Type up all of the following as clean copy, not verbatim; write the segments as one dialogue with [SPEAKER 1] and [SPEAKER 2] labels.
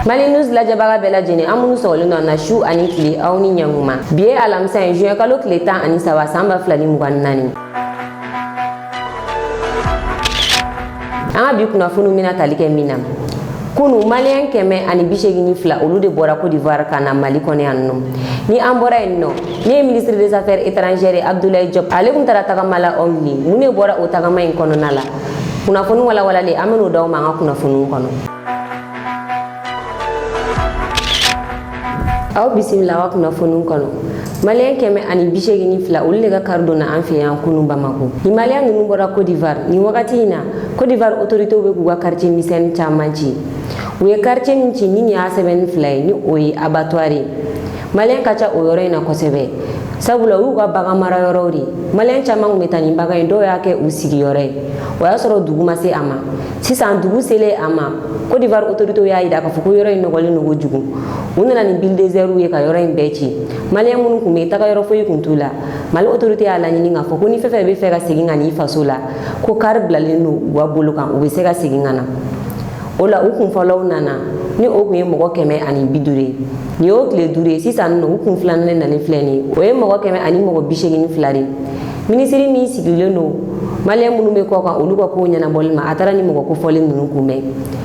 [SPEAKER 1] Mali News lajɛbaga bɛɛ lajɛlen an minnu sɔgɔlen don na su ani tile aw ni ɲankuma bi ye alamisa ye juin kalo tile 13 san 2024 an ka bi kunnafoni mina tali kɛ min na kunu malien kɛmɛ ani 82 olu de bɔra Côte d'Ivoire ka na Mali kɔnɔ yan nɔ ni an bɔra yen nɔ ni ye ministre des affaires étrangères Abdoulaye Diop ale kun taara tagama la aw ni mun de bɔra o tagama in kɔnɔna la kunnafoni walawalalen an bɛn'o d'aw ma an ka kunnafoniw kɔnɔ. Aw bisimila wa kunnafoniw kɔnɔ malien kɛmɛ ani 82 olu de ka kari donna an fɛ yan kunu Bamako ni malien ninnu bɔra Côte d'Ivoire ni wagati in na Côte d'Ivoire autorités bɛ k'u ka quartier misɛnnin caman ci u ye quartier min ci ni y'a sɛbɛnni fila ye ni o ye abattoir ye malien ka ca o yɔrɔ in na kosɛbɛ sabula u y'u ka bagan mara yɔrɔw de malien caman kun bɛ taa ni bagan ye dɔw y'a kɛ u sigiyɔrɔ ye o y'a sɔrɔ dugu ma se a ma sisan dugu selen a ma Côte d'Ivoire autorités y'a yira k'a fɔ ko yɔrɔ in nɔgɔlen don kojugu u nana ni bulldozer ye ka yɔrɔ in bɛɛ ci malien minnu kun bɛ taga yɔrɔ foyi kun t'u la Mali autorité y'a laɲini k'a fɔ ko ni fɛn fɛn bɛ fɛ ka segin ka n'i faso la ko kari bilalen don u ka bolo kan u bɛ se ka segin ka na o la u kun fɔlɔw nana ni o kun ye mɔgɔ 150 ye ni o tile 5 ye sisan nɔ u kun filanan nalen filɛ nin o ye mɔgɔ 182 de ministre min sigilen don malien minnu bɛ kɔ kan olu ka kow ɲɛnabɔli ma a taara ni mɔgɔ kofɔlen ninnu kunbɛn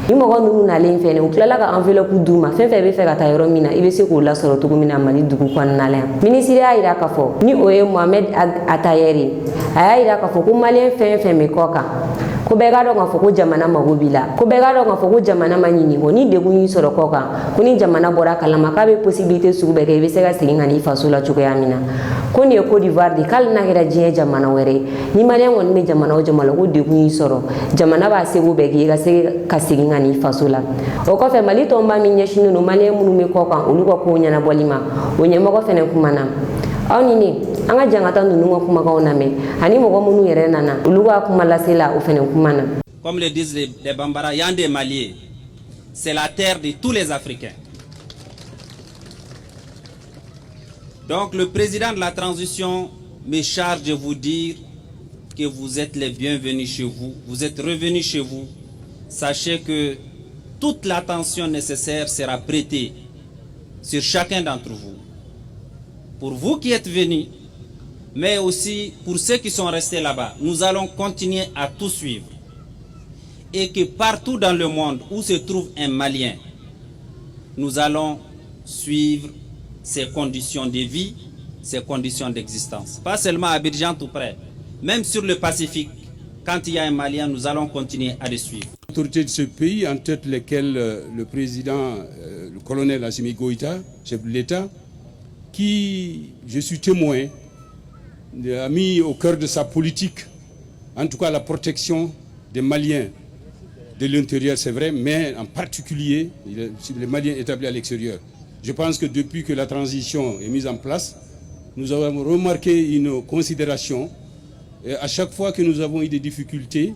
[SPEAKER 1] ni mɔgɔ ninnu nalen fɛnɛ u tilala ka enveloppe d'u ma fɛn fɛn bɛ fɛ ka taa yɔrɔ min na i bɛ se k'o lasɔrɔ cogo min na Mali dugu kɔnɔna la yan ministre y'a yira k'a fɔ ni o ye Mohamed Atayeri a y'a yira k'a fɔ ko malien fɛn fɛn bɛ kɔ kan ko bɛɛ ka dɔn k'a fɔ ko jamana mago b'i la ko bɛɛ ka dɔn k'a fɔ ko jamana ma ɲini ko ni degun y'i sɔrɔ kɔ kan ko ni jamana bɔra kalama k'a bɛ possibilité sugu bɛɛ kɛ i bɛ se ka segin ka n'i faso la cogoya min na ko nin ye Côte d'Ivoire de k'ale n'a kɛra diɲɛ jamana wɛrɛ ni malien kɔni bɛ jamana o jamana ko degun y'i sɔrɔ jamana b'a seko bɛɛ k'i ka se ka segin ka n'i faso la o kɔfɛ Mali tɔnba min ɲɛsinnen don malien minnu bɛ kɔ kan olu ka kow ɲɛnabɔli ma o ɲɛmɔgɔ fɛnɛ kumana aw ni ne an ka jangata ninnu ka kumakanw lamɛn ani mɔgɔ minnu yɛrɛ nana olu ka kuma lasela o fɛnɛ kumana.
[SPEAKER 2] Comme le disent les Bambara, Yandé Malié, c'est la terre de tous les Africains. Donc le président de la transition me charge de vous dire que vous êtes les bienvenus chez vous, vous êtes revenus chez vous. Sachez que toute l'attention nécessaire sera prêtée sur chacun d'entre vous. Pour vous qui êtes venus, mais aussi pour ceux qui sont restés là-bas, nous allons continuer à tout suivre. Et que partout dans le monde où se trouve un Malien, nous allons suivre ses conditions de vie, ses conditions d'existence. Pas seulement à Abidjan tout près, même sur le Pacifique, quand il y a un Malien, nous allons continuer à le suivre.
[SPEAKER 3] Les autorités de ce pays, en tête lesquelles le président, le colonel Assimi Goïta, chef de l'État, qui, je suis témoin, a mis au cœur de sa politique, en tout cas la protection des Maliens de l'intérieur, c'est vrai, mais en particulier les Maliens établis à l'extérieur. Je pense que depuis que la transition est mise en place, nous avons remarqué une considération. Et à chaque fois que nous avons eu des difficultés,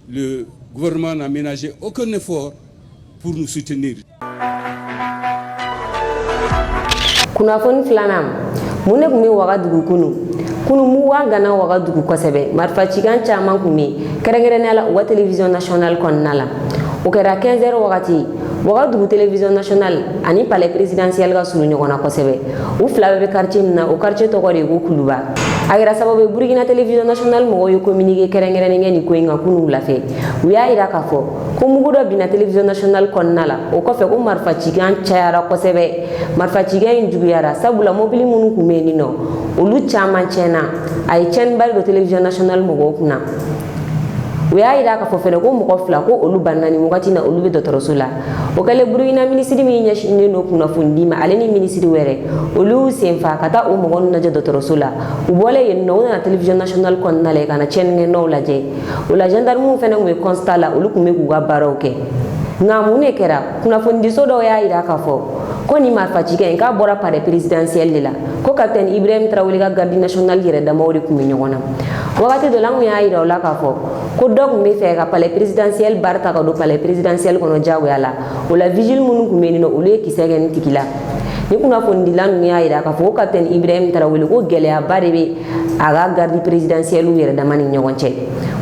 [SPEAKER 3] le gouvernement n'a ménagé aucun effort pour nous soutenir.
[SPEAKER 1] Kunnafoni filanan mun ne kun bɛ Wagadugu kunu mu wa gana Wagadugu kosɛbɛ marifacikan caman kun bɛ kɛrɛnkɛrɛnnenya la u ka télévision nationale kɔnɔna la o kɛra 15h wagati Wagadugu télévision nationale ani palais présidentiel ka surun ɲɔgɔn na kosɛbɛ u fila bɛɛ bɛ quartier min na o quartier tɔgɔ de ye ko Kuluba a kɛra sababu ye Burkina télévision nationale mɔgɔw ye communiqué kɛrɛnkɛrɛnnen kɛ nin ko in kan kunu wula fɛ u y'a yira k'a fɔ ko mugu dɔ binna télévision nationale kɔnɔna la o kɔfɛ ko marifacikan cayara kosɛbɛ marifacikan in juguyara sabula mobili minnu kun bɛ yen nɔ olu caman tiɲɛna a ye tiɲɛniba don télévision nationale mɔgɔw kunna u y'a yira k'a fɔ fɛnɛ ko mɔgɔ fila ko olu banna nin wagati na olu bɛ dɔgɔtɔrɔso la o kɛlen Burkina ministre min ɲɛsinnen don kunnafoni di ma ale ni ministre wɛrɛ olu y'u senfa ka taa o mɔgɔ ninnu lajɛ dɔgɔtɔrɔso la u bɔlen yen nɔ u nana télévision nationale kɔnɔna la ka na tiɲɛnikɛlaw lajɛ o la gendarmew fɛnɛ kun bɛ constat la olu kun bɛ k'u ka baaraw kɛ nka mun de kɛra kunnafonidiso dɔw y'a yira k'a fɔ ko ni marifacikan in k'a bɔra palais présidentiel de la ko capitaine Ibrahim Traoré ka garde nationale yɛrɛ damaw de kun bɛ ɲɔgɔn na wagati dɔ la an kun y'a yira o la k'a fɔ ko dog mi fe ka palais présidentiel barta ka do palais présidentiel kono jagoya la o la vigile munu kumeni no ole kisegen tikila ni kuna fondi lanu ya ida ka fo capitaine Ibrahim Traoré ko geleya barebe aga garde présidentiel u yere damani nyogonche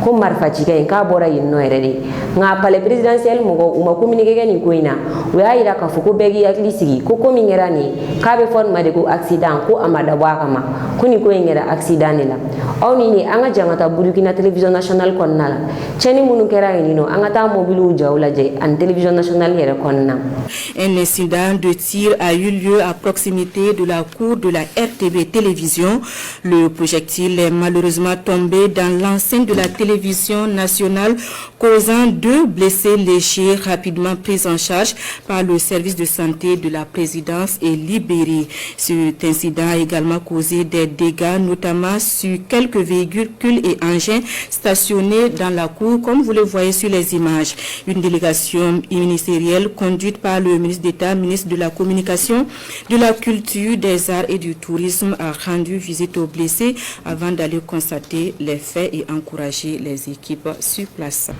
[SPEAKER 1] ko marfa chike ka bora yinno erede nga palais présidentiel mo uma communiquer ni koina o ya ida ka fo ko begi yakli sigi ko komi ngerani ka be fon made ko accident ko amada wakama kuni ko ngera accident la awni ni anga jangata Burkina télévision nationale konnala cheni munu kera ni no anga ta mobilu jawla je an télévision nationale yere konna.
[SPEAKER 4] Un incident de tir a eu lieu à proximité de la cour de la RTB télévision. Le projectile est malheureusement tombé dans l'enceinte de la télévision nationale, causant 2 blessés légers rapidement pris en charge par le service de santé de la présidence et libérés. Cet incident a également causé des dégâts, notamment sur quelques véhicules et engins stationnés dans la cour, comme vous le voyez sur les images. Une délégation ministérielle conduite par le ministre d'État, ministre de la Communication, de la Culture, des Arts et du Tourisme a rendu visite aux blessés avant d'aller constater les faits et encourager les équipes sur place.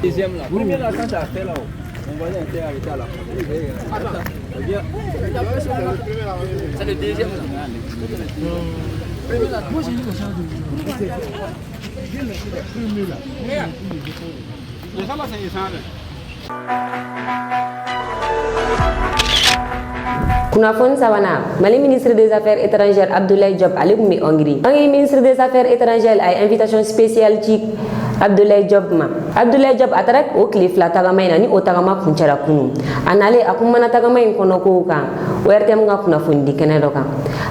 [SPEAKER 5] Deuxième là. Première là, quand tu as fait là, on va arrêter à la c'est le deuxième là. Moi j'ai dit que ça
[SPEAKER 1] Kunafon Savana, Mali ministre des Affaires étrangères Abdoulaye Diop Alikoumi Hongrie. Hongrie ministre des Affaires étrangères a invitation spéciale ci Abdoulaye Diop ma. Abdoulaye Diop atarak o cliff la tagama ni o tagama kunchara kunu. Anale akumana tagama kono ko kan. Wertem nga kunafon di kenedo kan.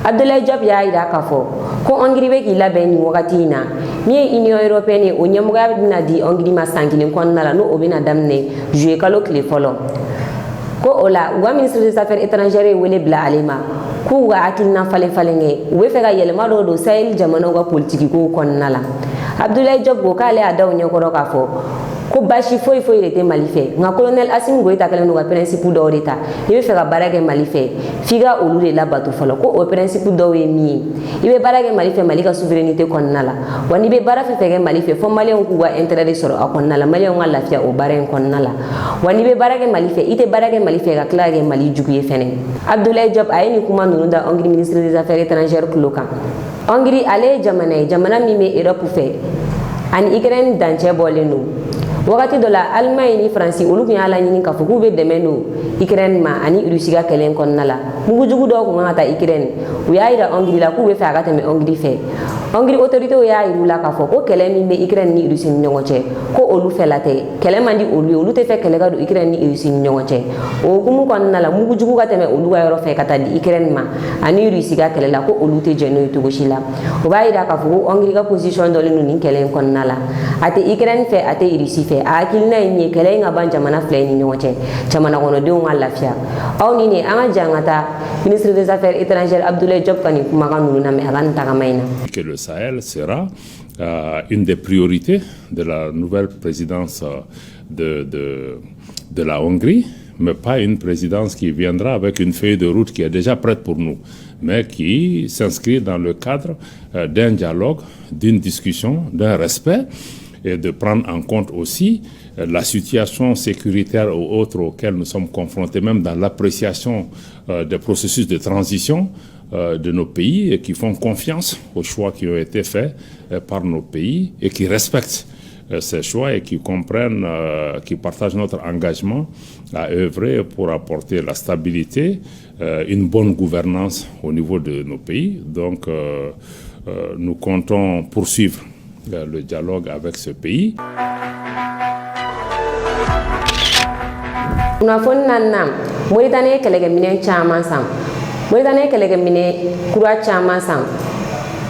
[SPEAKER 1] Abdoulaye Diop ya ida kafo. Ko Hongrie be ki labeni wakati na. Mi Union européenne o nyamuga dina di Hongrie ma sankilin kon nala no obina damne jouer kalo cliffolo. Ko ola wa ministre des affaires étrangères wele bla alima ku wa akilna fale falenge we fega yelma do Sahel jamano ga politique ko konnala Abdoulaye Diop go kale adaw nyokoro ka fo ko bashi foi rete malife nga colonel Assimi Goïta kale no ga principe do reta ibe fega barage malife figa olure la batu falo ko o principe do we mi ibe barage malife malika souveraineté konnala wani be barafe fege malife fo malien ku wa intérêt de soro akonnala malien nga lafia o bare konnala wani be barage malife ite barage malife ga klage mali juguye fene Abdoulaye Diop ayeni kuma nunda Hongrie ministre des affaires étrangères klokan Hongrie ale jamana mime Europe fe an Ukraine danche bolenu wakati de la Allemagne ni France olu kun ala nyini ka fuku be demeno Ukraine ma ani Russie ga kelen konnala mugu jugu do ko ngata Ukraine u yaira Hongrie la ku be fa ga teme Hongrie fe Hongrie autorité o yaira la ka fo ko kelen mi be Ukraine ni Russie ni ngoche ko olu felate kelen mandi olu te fe kelen ga do Ukraine ni Russie ni ngoche o kumu konnala mugu jugu ga teme olu ga yoro fe kata di Ukraine ma ani Russie ga kelen la ko olu te jeno to goshila o yaira ka fo Hongrie ga position do le ni kelen konnala ate Ukraine fe ate Russie akilna ni kele nga ban jamana fleni ni wote jamana gono de on lafia aw ni ne anga jangata ministre des affaires étrangères Abdoulaye Diop kani kuma kanu na me agan tagamaina
[SPEAKER 6] que le Sahel sera une des priorités de la nouvelle présidence de la Hongrie, mais pas une présidence qui viendra avec une feuille de route qui est déjà prête pour nous, mais qui s'inscrit dans le cadre d'un dialogue, d'une discussion, d'un respect, et de prendre en compte aussi la situation sécuritaire ou autre auxquelles nous sommes confrontés, même dans l'appréciation des processus de transition de nos pays, et qui font confiance aux choix qui ont été faits par nos pays et qui respectent ces choix et qui comprennent, qui partagent notre engagement à œuvrer pour apporter la stabilité, une bonne gouvernance au niveau de nos pays. Donc, nous comptons poursuivre le dialogue avec ce pays.
[SPEAKER 1] Kunafon nanam Mauritanie kelege mine chama sam Mauritanie kelege mine kura chama sam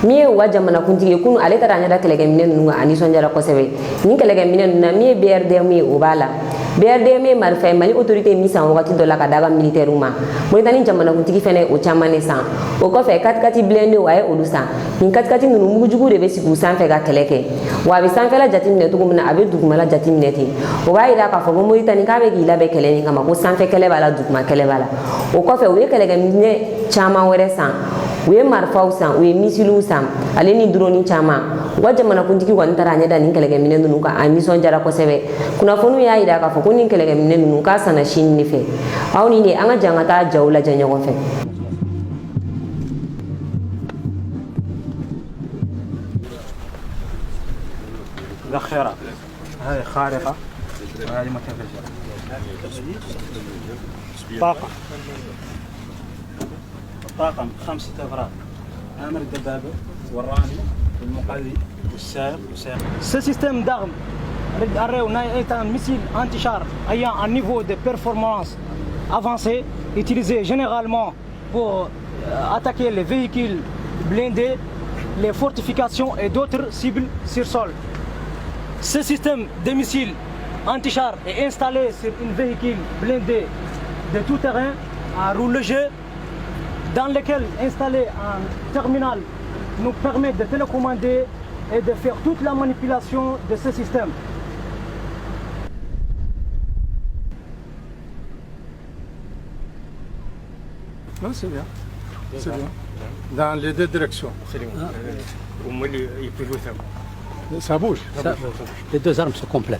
[SPEAKER 1] mie wa jamana kuntigi kunu ale tara nyada kelege mine nunga ani sonjara kosebe ni kelege mine na mie BRD mie obala BRDM marfa Mali autorité mi san wakati do la ka daga militaire ma Mauritanie jamana kuntigi fene o chamane san o ko fe katkati blende wa e olusan ni katkati nunu mugujugu de be sigu san fe ga keleke wa be san fe la jatimine to gumna abe dugumala jatimine ti o ga ida ka fo Mauritanie ka be gi la be keleni kama ko san fe kele bala duguma kele bala o ko fe o ye kelege mine chama were san o ye marfa san o ye misilu san ale ni drone chama wa jamana kuntigi wa ntara nya da ni kelege mine nunu ka amison jara ko sebe kuna fonu ya ida ka fo ko ni kelege mine nunu ka sana shin ni fe awni ni anga jangata jawla janyo ko fe
[SPEAKER 7] ذخيرة هذه خارقة وهذه متفجرة طاقم الطاقم 5 أفراد عامل الدبابة والرامي والمقلي والسائق Ce système d'armes est un missile anti-char ayant un niveau de performance avancé utilisé généralement pour attaquer les véhicules blindés, les fortifications et d'autres cibles sur sol. Ce système de missiles anti-char est installé sur un véhicule blindé de tout terrain à roue léger dans lequel installer un terminal nous permet de télécommander et de faire toute la manipulation de ce système.
[SPEAKER 8] Non, c'est bien. C'est bien. Dans les deux directions. Ça bouge.
[SPEAKER 7] Les deux armes sont complètes.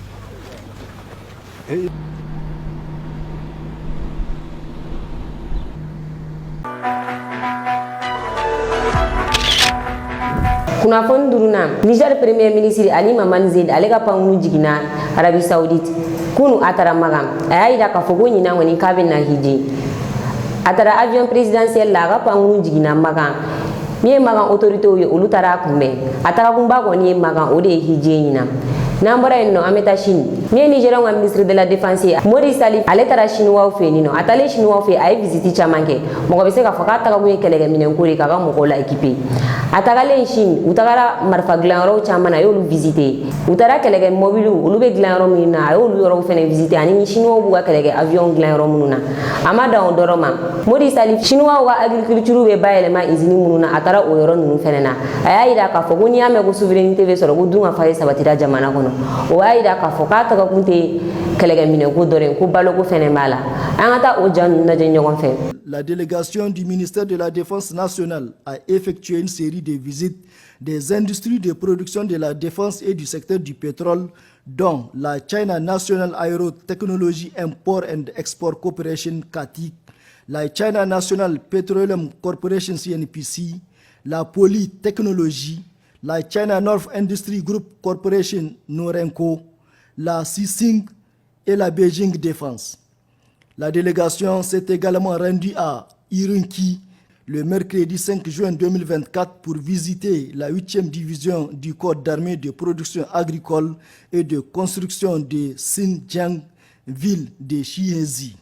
[SPEAKER 1] kuna fon duruna Niger premier ministre Ali Maman Zaid alega pangunu jigina Arabie Saoudite kunu atara magam ayida ka fogo nyina woni kabe na hiji atara avion présidentiel la ga pangunu jigina magam mi magam autorité yo olutara kumbe atara kumba ko ni magam ode hiji nyina nambara no ameta Chine mi Niger wa ministre de la défense Mori Salif ale tara chinois fe ni no atale chinois fe ay visite chamanke mo be se ka foka ta ko kelege minen ko ri ka mo ko la équipe atagale Chine utagara marfa glanro chamana yo lu visiter utara kelege mobile ulu be glanro mina yo lu yoro fene visiter ani chinois bu ga kelege avion glanro mununa amada on doroma Mori Salif chinois wa agriculture be bayele ma izini mununa atara o yoro nunu fene na ayida ka fogo ni ame go souveraineté be soro go dunga faye sabatira jamana kono o ayida ka foka ta ko kunte kelege mine go doren ko balo go fene mala angata o jan na je nyogon fe.
[SPEAKER 9] La délégation du ministère de la Défense nationale a effectué une série de visites des industries de production de la défense et du secteur du pétrole, dont la China National Aerotechnology Import and Export Corporation (CATIC), la China National Petroleum Corporation (CNPC), la Polytechnologie, la China North Industry Group Corporation (Norenco), la CICING et la Beijing Défense. La délégation s'est également rendue à Irunki le mercredi 5 juin 2024 pour visiter la 8e division du corps d'armée de production agricole et de construction de Xinjiang, ville de Xiezi.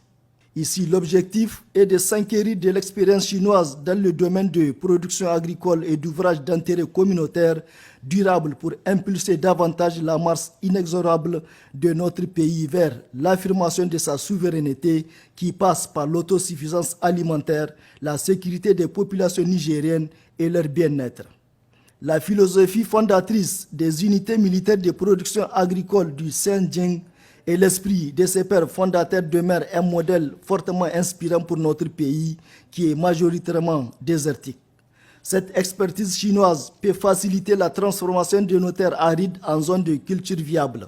[SPEAKER 9] Ici, l'objectif est de s'enquérir de l'expérience chinoise dans le domaine de production agricole et d'ouvrages d'intérêt communautaire durable pour impulser davantage la marche inexorable de notre pays vers l'affirmation de sa souveraineté qui passe par l'autosuffisance alimentaire, la sécurité des populations nigériennes et leur bien-être. La philosophie fondatrice des unités militaires de production agricole du Xinjiang et l'esprit de ses pères fondateurs demeurent un modèle fortement inspirant pour notre pays qui est majoritairement désertique. Cette expertise chinoise peut faciliter la transformation de nos terres arides en zones de culture viables.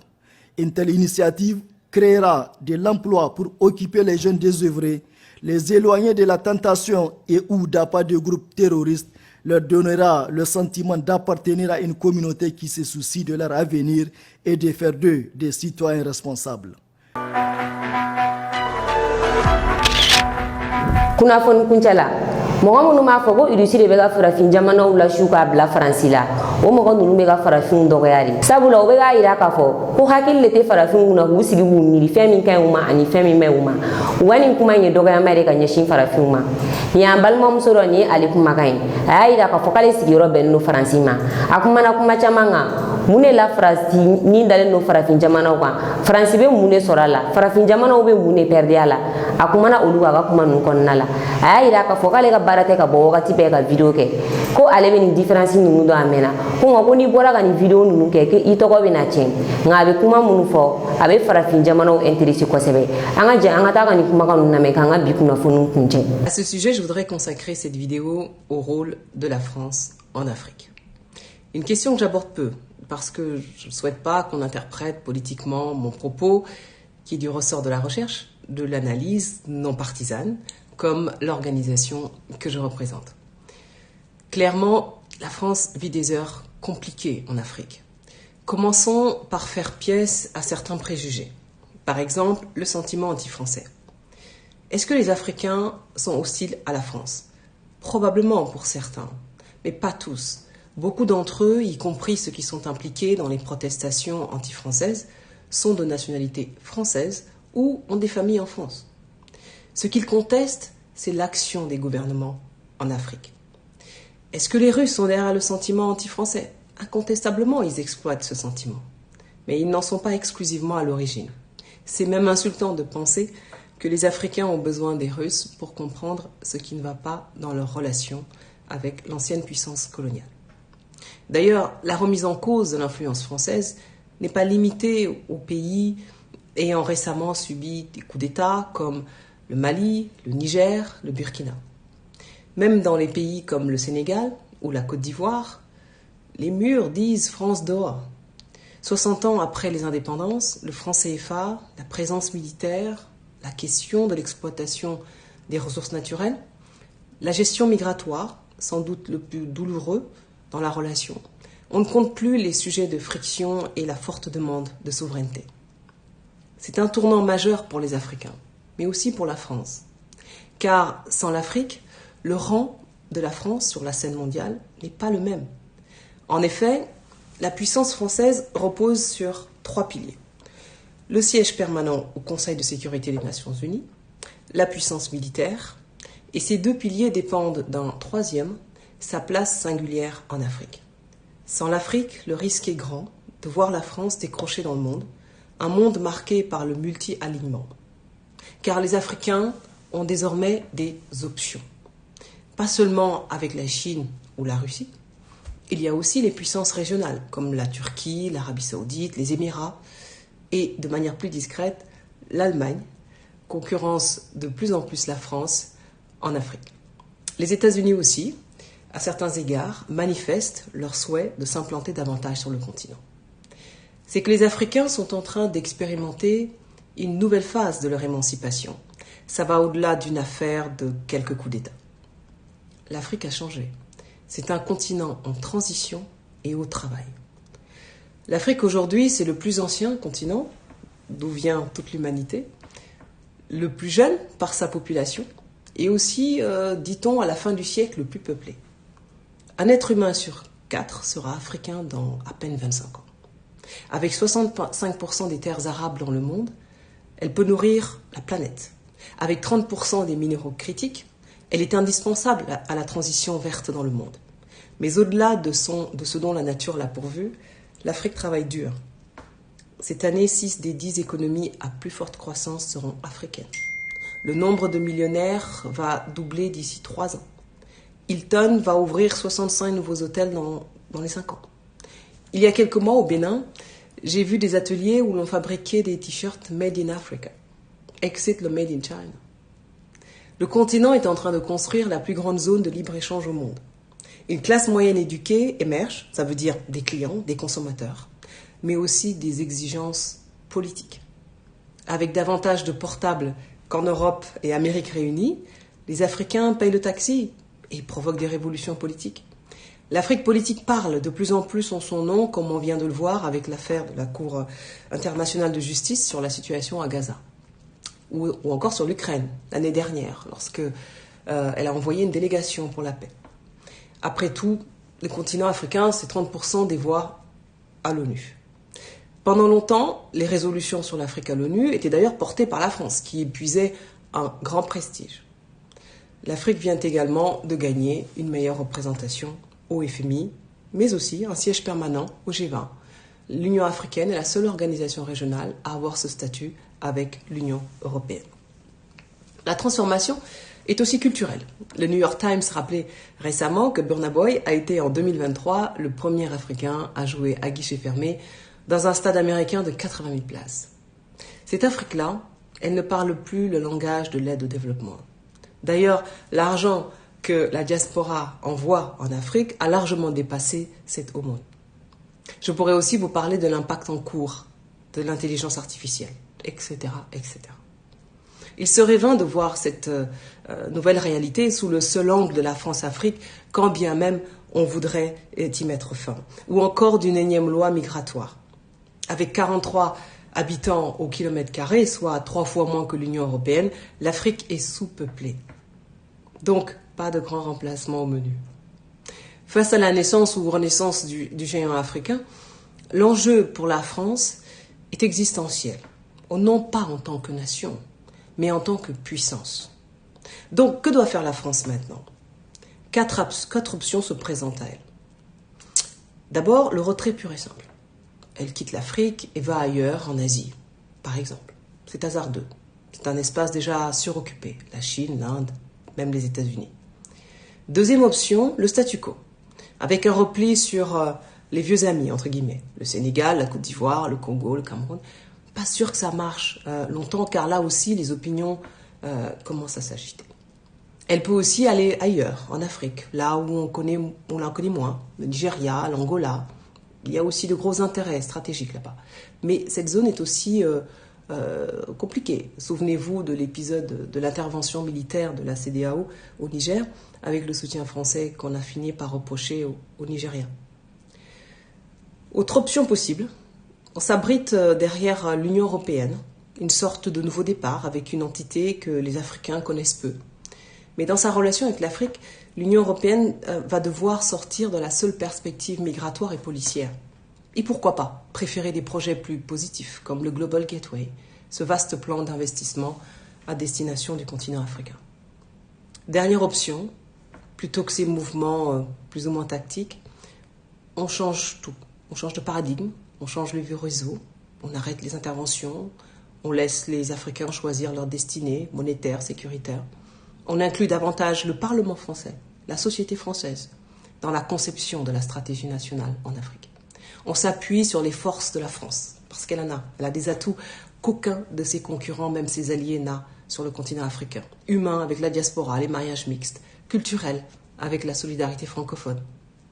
[SPEAKER 9] Une telle initiative créera de l'emploi pour occuper les jeunes désœuvrés, les éloigner de la tentation et ou d'appât de groupes terroristes, leur donnera le sentiment d'appartenir à une communauté qui se soucie de leur avenir et de faire d'eux des citoyens responsables.
[SPEAKER 1] Kuna fon kunchala mogo munu ma fogo irusi de bega farafin jamana ula shuka bla francila o mogo nunu bega farafin dogoyari sabula o bega ira ka fo ko hakil lete farafin una ku sigi bu miri femi kan uma ani femi me uma wani kuma nye dogoya mare kan yeshin farafin ma ya balma musoro ni ali kuma kan ai ira ka fo kale sigi ro benno francima akuma na kuma chamanga mun de la France ni dalen no farafin jamanaw kan France be mun de sɔrɔ a la farafin jamanaw be mun de perdre a la a kuma na olu ka kuma nun kɔnɔna la a y'a yira k'a fɔ k'ale ka baara tɛ ka bɔ wagati bɛɛ ka video kɛ ko ale bɛ nin différence ninnu dɔn a mɛnna ko nka ko n'i bɔra ka nin video ninnu kɛ ko i tɔgɔ bɛ na tiɲɛ nka a bɛ kuma minnu fɔ a bɛ farafin jamanaw intéressé kosɛbɛ an ka jɛ an ka taa ka nin kumakan ninnu lamɛn k'an ka bi kunnafoniw kuncɛ.
[SPEAKER 10] À ce sujet, je voudrais consacrer cette vidéo au rôle de la France en Afrique. Une question que j'aborde peu, parce que je ne souhaite pas qu'on interprète politiquement mon propos, qui est du ressort de la recherche, de l'analyse non partisane, comme l'organisation que je représente. Clairement, la France vit des heures compliquées en Afrique. Commençons par faire pièce à certains préjugés. Par exemple, le sentiment anti-français. Est-ce que les Africains sont hostiles à la France? Probablement pour certains, mais pas tous. Beaucoup d'entre eux, y compris ceux qui sont impliqués dans les protestations anti-françaises, sont de nationalité française ou ont des familles en France. Ce qu'ils contestent, c'est l'action des gouvernements en Afrique. Est-ce que les Russes sont derrière le sentiment anti-français? Incontestablement, ils exploitent ce sentiment. Mais ils n'en sont pas exclusivement à l'origine. C'est même insultant de penser que les Africains ont besoin des Russes pour comprendre ce qui ne va pas dans leur relation avec l'ancienne puissance coloniale. D'ailleurs, la remise en cause de l'influence française n'est pas limitée aux pays ayant récemment subi des coups d'État comme le Mali, le Niger, le Burkina. Même dans les pays comme le Sénégal ou la Côte d'Ivoire, les murs disent France dehors. 60 ans après les indépendances, le franc CFA, la présence militaire, la question de l'exploitation des ressources naturelles, la gestion migratoire, sans doute le plus douloureux dans la relation. On ne compte plus les sujets de friction et la forte demande de souveraineté. C'est un tournant majeur pour les Africains, mais aussi pour la France. Car sans l'Afrique, le rang de la France sur la scène mondiale n'est pas le même. En effet, la puissance française repose sur 3 piliers. Le siège permanent au Conseil de sécurité des Nations Unies, la puissance militaire, et ces 2 piliers dépendent d'un 3e, sa place singulière en Afrique. Sans l'Afrique, le risque est grand de voir la France décrocher dans le monde, un monde marqué par le multi-alignement. Car les Africains ont désormais des options. Pas seulement avec la Chine ou la Russie, il y a aussi les puissances régionales, comme la Turquie, l'Arabie Saoudite, les Émirats, et de manière plus discrète, l'Allemagne, concurrence de plus en plus la France en Afrique. Les États-Unis aussi, à certains égards, manifestent leur souhait de s'implanter davantage sur le continent. C'est que les Africains sont en train d'expérimenter une nouvelle phase de leur émancipation. Ça va au-delà d'une affaire de quelques coups d'État. L'Afrique a changé. C'est un continent en transition et au travail. L'Afrique aujourd'hui, c'est le plus ancien continent, d'où vient toute l'humanité, le plus jeune par sa population, et aussi, dit-on, à la fin du siècle, le plus peuplé. Un être humain sur 4 sera africain dans à peine 25 ans. Avec 65% des terres arables dans le monde, elle peut nourrir la planète. Avec 30% des minéraux critiques, elle est indispensable à la transition verte dans le monde. Mais au-delà de ce dont la nature l'a pourvu, l'Afrique travaille dur. Cette année, 6 des 10 économies à plus forte croissance seront africaines. Le nombre de millionnaires va doubler d'ici 3 ans. Hilton va ouvrir 65 nouveaux hôtels dans les 5 ans. Il y a quelques mois, au Bénin, j'ai vu des ateliers où l'on fabriquait des t-shirts Made in Africa. Exit le Made in China. Le continent est en train de construire la plus grande zone de libre-échange au monde. Une classe moyenne éduquée émerge, ça veut dire des clients, des consommateurs, mais aussi des exigences politiques. Avec davantage de portables qu'en Europe et Amérique réunies, les Africains payent le taxi et provoquent des révolutions politiques. L'Afrique politique parle de plus en plus en son nom, comme on vient de le voir avec l'affaire de la Cour internationale de justice sur la situation à Gaza, ou encore sur l'Ukraine, l'année dernière, lorsque elle a envoyé une délégation pour la paix. Après tout, le continent africain, c'est 30% des voix à l'ONU. Pendant longtemps, les résolutions sur l'Afrique à l'ONU étaient d'ailleurs portées par la France, qui épuisait un grand prestige. L'Afrique vient également de gagner une meilleure représentation au FMI, mais aussi un siège permanent au G20, l'Union africaine est la seule organisation régionale à avoir ce statut avec l'Union européenne. La transformation est aussi culturelle. Le New York Times rappelait récemment que Burna Boy a été en 2023 le premier Africain à jouer à guichet fermé dans un stade américain de 80 000 places. Cette Afrique-là, elle ne parle plus le langage de l'aide au développement. D'ailleurs, l'argent que la diaspora envoie en Afrique a largement dépassé cette aumône. Je pourrais aussi vous parler de l'impact en cours de l'intelligence artificielle, etc., etc. Il serait vain de voir cette nouvelle réalité sous le seul angle de la France-Afrique, quand bien même on voudrait y mettre fin, ou encore d'une énième loi migratoire. Avec 43 habitants au kilomètre carré, soit 3 fois moins que l'Union européenne, l'Afrique est sous-peuplée. Donc, pas de grand remplacement au menu. Face à la naissance ou renaissance du géant africain, l'enjeu pour la France est existentiel, non pas en tant que nation, mais en tant que puissance. Donc, que doit faire la France maintenant ? Quatre options se présentent à elle. D'abord, le retrait pur et simple. Elle quitte l'Afrique et va ailleurs, en Asie, par exemple. C'est hasardeux. C'est un espace déjà suroccupé. La Chine, l'Inde, même les États-Unis. Deuxième option, le statu quo, avec un repli sur les vieux amis, entre guillemets. Le Sénégal, la Côte d'Ivoire, le Congo, le Cameroun. Pas sûr que ça marche longtemps, car là aussi, les opinions commencent à s'agiter. Elle peut aussi aller ailleurs, en Afrique, là où on la connaît moins, le Nigeria, l'Angola. Il y a aussi de gros intérêts stratégiques là-bas. Mais cette zone est aussi compliquée. Souvenez-vous de l'épisode de l'intervention militaire de la CEDEAO au Niger, avec le soutien français qu'on a fini par reprocher aux Nigériens. Autre option possible, on s'abrite derrière l'Union européenne, une sorte de nouveau départ avec une entité que les Africains connaissent peu. Mais dans sa relation avec l'Afrique, l'Union européenne va devoir sortir de la seule perspective migratoire et policière. Et pourquoi pas préférer des projets plus positifs, comme le Global Gateway, ce vaste plan d'investissement à destination du continent africain. Dernière option, plutôt que ces mouvements plus ou moins tactiques, on change tout. On change de paradigme, on change le vieux réseau, on arrête les interventions, on laisse les Africains choisir leur destinée monétaire, sécuritaire. On inclut davantage le Parlement français, la société française, dans la conception de la stratégie nationale en Afrique. On s'appuie sur les forces de la France, parce qu'elle en a. Elle a des atouts qu'aucun de ses concurrents, même ses alliés, n'a sur le continent africain. Humain avec la diaspora, les mariages mixtes. Culturel avec la solidarité francophone.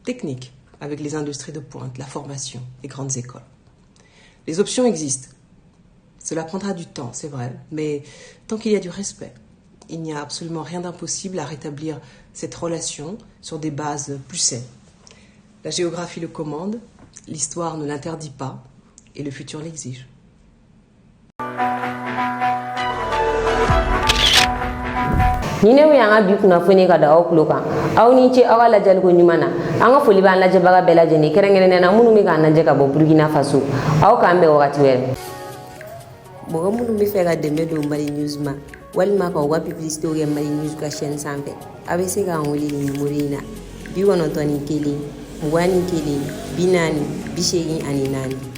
[SPEAKER 10] Technique avec les industries de pointe, la formation, les grandes écoles. Les options existent. Cela prendra du temps, c'est vrai, mais tant qu'il y a du respect, il n'y a absolument rien d'impossible à rétablir cette relation sur des bases plus saines. La géographie le commande, l'histoire ne l'interdit pas et le futur l'exige.
[SPEAKER 1] Ni ne yanga bi kunnafoni ka da aw kulo kan aw ni ce aw ka lajɛli ko ɲuman na an ka foli b'an lajɛbaga bɛɛ lajɛlen kɛrɛnkɛrɛnnen na minnu bɛ k'an lajɛ ka bɔ Burkina Faso aw k'an bɛn wagati wɛrɛ. Mɔgɔ minnu bɛ fɛ ka dɛmɛ don Mali News ma walima ka u ka publicité kɛ Mali News ka chaîne sanfɛ a bɛ se k'an wele nin numéro in na 91 21 40 80 84.